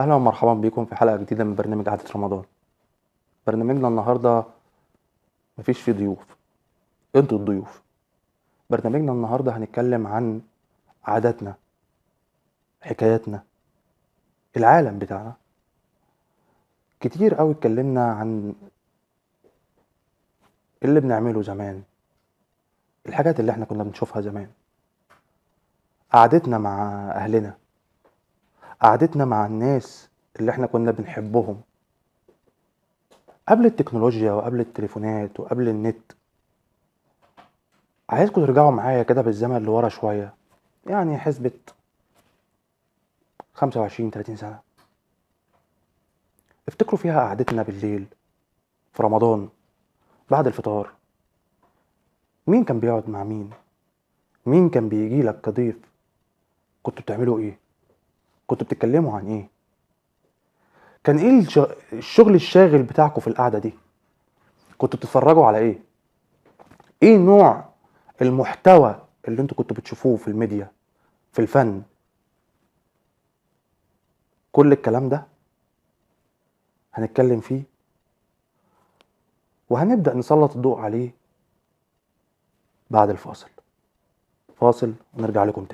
أهلا ومرحبا بكم في حلقة جديدة من برنامج قعدة رمضان. برنامجنا النهاردة مفيش فيه ضيوف، انتوا الضيوف. برنامجنا النهاردة هنتكلم عن عاداتنا، حكاياتنا، العالم بتاعنا. كتير قوي اتكلمنا عن اللي بنعمله زمان، الحاجات اللي احنا كنا بنشوفها زمان، قعدتنا مع أهلنا، قعدتنا مع الناس اللي احنا كنا بنحبهم قبل التكنولوجيا وقبل التليفونات وقبل النت. عايزكم ترجعوا معايا كده بالزمن لورا شوية، يعني حسبة 25-30 سنة. افتكروا فيها قعدتنا بالليل في رمضان بعد الفطار. مين كان بيقعد مع مين؟ مين كان بيجي لك كضيف؟ كنتوا بتعملوا ايه؟ كنتوا بتتكلموا عن ايه؟ كان ايه الشغل الشاغل بتاعكم في القعدة دي؟ كنتوا بتتفرجوا على ايه؟ ايه نوع المحتوى اللي انتوا كنتوا بتشوفوه في الميديا، في الفن؟ كل الكلام ده هنتكلم فيه، وهنبدأ نسلط الضوء عليه بعد الفاصل. فاصل ونرجع لكم تاني.